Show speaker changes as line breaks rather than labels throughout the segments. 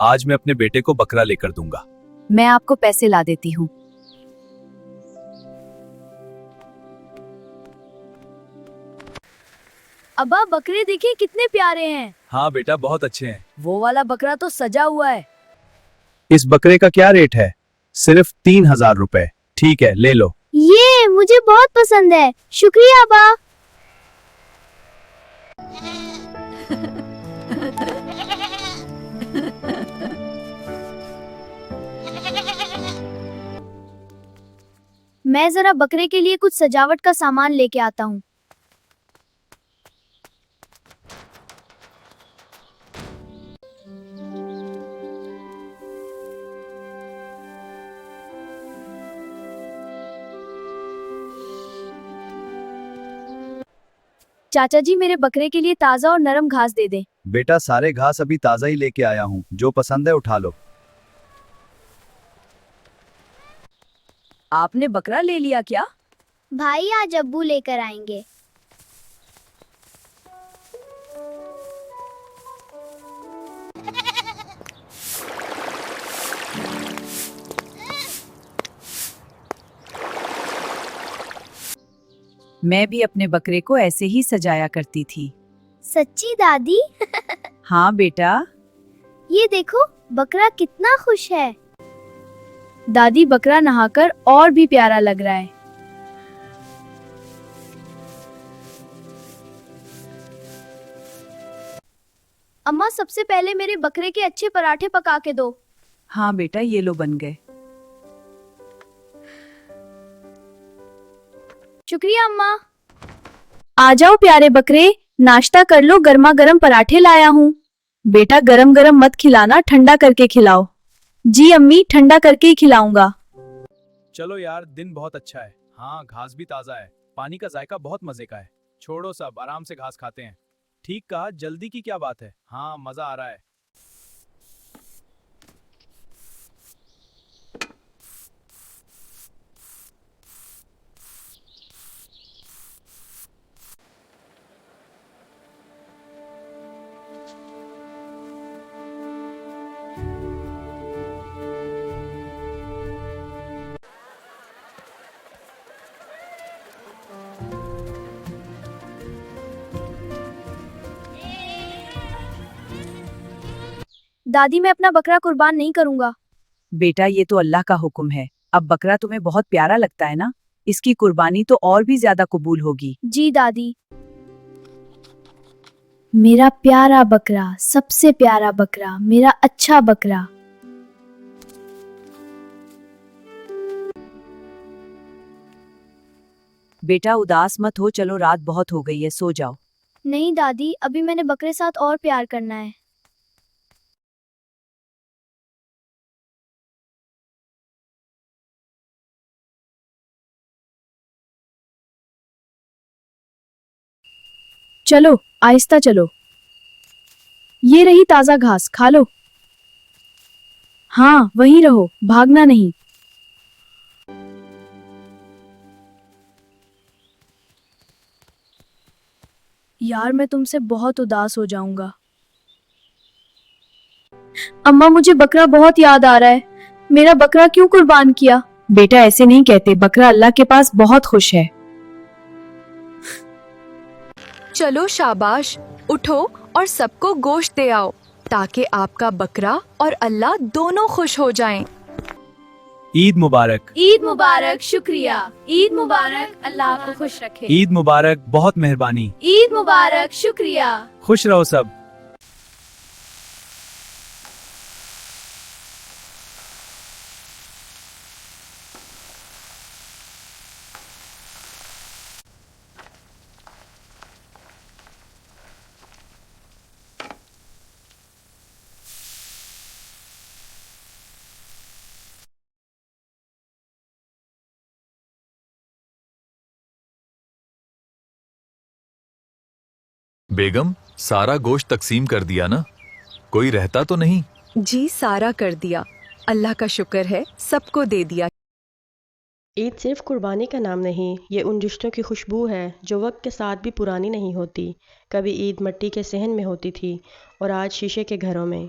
आज मैं अपने बेटे को बकरा लेकर दूंगा।
मैं आपको पैसे ला देती हूँ।
अब्बा बकरे देखिए कितने प्यारे हैं।
हाँ बेटा, बहुत अच्छे हैं।
वो वाला बकरा तो सजा हुआ है।
इस बकरे का क्या रेट है? सिर्फ 3000 रुपए। ठीक है, ले लो।
ये मुझे बहुत पसंद है, शुक्रिया अब्बा। मैं जरा बकरे के लिए कुछ सजावट का सामान लेके आता हूँ। चाचा जी, मेरे बकरे के लिए ताजा और नरम घास दे दें।
बेटा, सारे घास अभी ताजा ही लेके आया हूँ, जो पसंद है उठा लो।
आपने बकरा ले लिया क्या?
भाई आज अब्बू लेकर आएंगे।
मैं भी अपने बकरे को ऐसे ही सजाया करती थी।
सच्ची दादी?
हाँ बेटा।
ये देखो, बकरा कितना खुश है।
दादी, बकरा नहाकर और भी प्यारा लग रहा है।
अम्मा, सबसे पहले मेरे बकरे के अच्छे पराठे पका के दो।
हाँ बेटा, ये लो बन गए।
शुक्रिया अम्मा।
आ जाओ प्यारे बकरे, नाश्ता कर लो, गर्मा गर्म पराठे लाया हूँ। बेटा, गरम गरम मत खिलाना, ठंडा करके खिलाओ। जी अम्मी, ठंडा करके ही खिलाऊंगा।
चलो यार, दिन बहुत अच्छा है। हाँ, घास भी ताजा है, पानी का जायका बहुत मजे का है। छोड़ो, सब आराम से घास खाते हैं। ठीक कहा, जल्दी की क्या बात है। हाँ, मजा आ रहा है।
दादी, मैं अपना बकरा कुर्बान नहीं करूंगा।
बेटा, ये तो अल्लाह का हुक्म है। अब बकरा तुम्हें बहुत प्यारा लगता है ना, इसकी कुर्बानी तो और भी ज्यादा कबूल होगी।
जी दादी। मेरा प्यारा बकरा, सबसे प्यारा बकरा, मेरा अच्छा बकरा।
बेटा, उदास मत हो, चलो रात बहुत हो गई है, सो जाओ।
नहीं दादी, अभी मैंने बकरे साथ और प्यार करना है।
चलो, आहिस्ता चलो। ये रही ताजा घास, खा लो। हाँ, वहीं रहो, भागना नहीं। यार, मैं तुमसे बहुत उदास हो जाऊंगा। अम्मा, मुझे बकरा बहुत याद आ रहा है। मेरा बकरा क्यों कुर्बान किया? बेटा, ऐसे नहीं कहते, बकरा अल्लाह के पास बहुत खुश है।
चलो शाबाश, उठो और सबको गोश्त दे आओ, ताकि आपका बकरा और अल्लाह दोनों खुश हो जाएं।
ईद मुबारक।
ईद मुबारक, शुक्रिया। ईद मुबारक, अल्लाह आपको खुश रखे।
ईद मुबारक, बहुत मेहरबानी।
ईद मुबारक, शुक्रिया।
खुश रहो सब।
बेगम, सारा गोश्त तकसीम कर दिया ना? कोई रहता तो नहीं?
जी सारा कर दिया, अल्लाह का शुक्र है, सबको दे दिया।
ईद सिर्फ कुर्बानी का नाम नहीं, ये उन रिश्तों की खुशबू है जो वक्त के साथ भी पुरानी नहीं होती। कभी ईद मिट्टी के सहन में होती थी और आज शीशे के घरों में।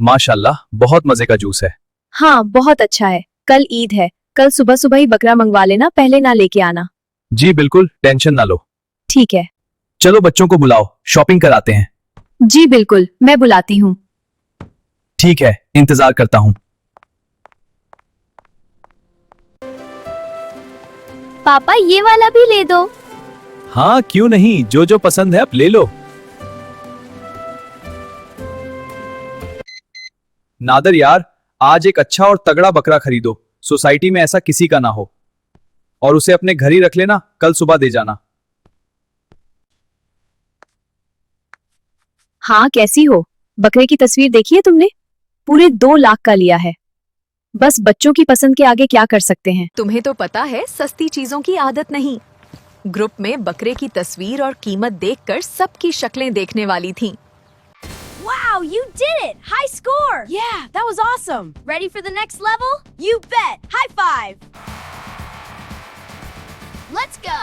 माशाल्लाह, बहुत मजे का जूस है।
हाँ बहुत अच्छा है। कल ईद है, कल सुबह सुबह ही बकरा मंगवा लेना, पहले ना लेके आना।
जी बिल्कुल, टेंशन ना लो।
ठीक है।
चलो बच्चों को बुलाओ, शॉपिंग कराते हैं।
जी बिल्कुल, मैं बुलाती हूँ।
ठीक है, इंतजार करता हूँ।
पापा ये वाला भी ले दो।
हाँ क्यों नहीं, जो जो पसंद है आप ले लो। नादर यार, आज एक अच्छा और तगड़ा बकरा खरीदो, सोसाइटी में ऐसा किसी का ना हो, और उसे अपने घर ही रख लेना, कल सुबह दे जाना।
हाँ कैसी हो? बकरे की तस्वीर देखी है तुमने? पूरे 2 लाख का लिया है। बस बच्चों की पसंद के आगे क्या कर सकते हैं।
तुम्हें तो पता है सस्ती चीजों की आदत नहीं। ग्रुप में बकरे की तस्वीर और कीमत देखकर सबकी शक्लें देखने वाली थीं।
Wow, you did it! High score! Yeah, that was awesome! Ready for the next level? You bet! High five! Let's go!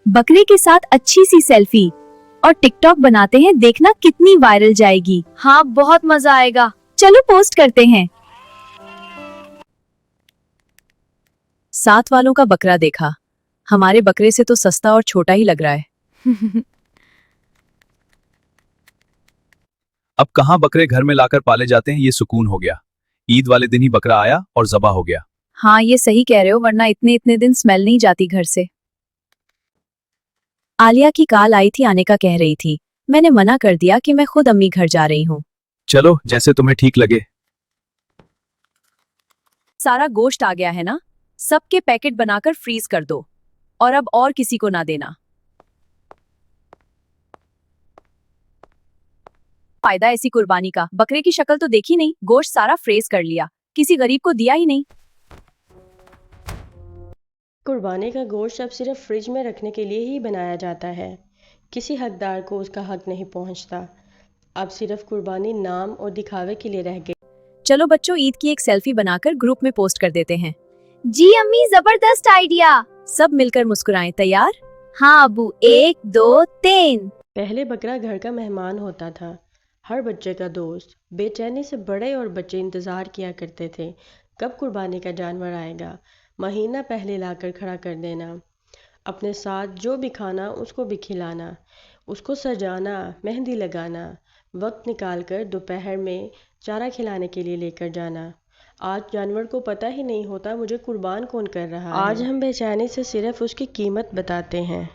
बकरे के साथ अच्छी सी सेल्फी और टिकटॉक बनाते हैं, देखना कितनी वायरल जाएगी।
हाँ बहुत मजा आएगा।
चलो पोस्ट करते हैं। साथ वालों का बकरा देखा, हमारे बकरे से तो सस्ता और छोटा ही लग रहा है।
अब कहाँ बकरे घर में लाकर पाले जाते हैं, ये सुकून हो गया। ईद वाले दिन ही बकरा आया और ज़बा हो गया।
हाँ ये सही कह रहे हो, वरना इतने इतने दिन स्मेल नहीं जाती घर से। आलिया की कॉल आई थी, आने का कह रही थी। मैंने मना कर दिया कि मैं खुद अम्मी घर जा रही हूँ।
चलो जैसे तुम्हें ठीक लगे।
सारा गोश्त आ गया है ना, सबके पैकेट बनाकर फ्रीज कर दो और अब और किसी को ना देना। फायदा ऐसी कुर्बानी का, बकरे की शक्ल तो देखी नहीं, गोश्त सारा फ्रीज कर लिया, किसी गरीब को दिया ही नहीं।
कुर्बानी का गोश्त अब सिर्फ फ्रिज में रखने के लिए ही बनाया जाता है, किसी हकदार को उसका हक नहीं पहुंचता। अब सिर्फ कुर्बानी नाम और दिखावे के लिए रह गई।
चलो बच्चों, ईद की एक सेल्फी बनाकर ग्रुप में पोस्ट कर देते हैं।
जी अम्मी जबरदस्त आइडिया।
सब मिलकर मुस्कुराएं। तैयार?
हाँ अबू, 1 2 3।
पहले बकरा घर का मेहमान होता था, हर बच्चे का दोस्त। बेचैनी से बड़े और बच्चे इंतज़ार किया करते थे, कब कुर्बानी का जानवर आएगा। महीना पहले लाकर खड़ा कर देना, अपने साथ जो भी खाना उसको भी खिलाना, उसको सजाना, मेहंदी लगाना, वक्त निकाल कर दोपहर में चारा खिलाने के लिए लेकर जाना। आज जानवर को पता ही नहीं होता मुझे कुर्बान कौन कर रहा है। आज हम बेचैनी से सिर्फ उसकी कीमत बताते हैं।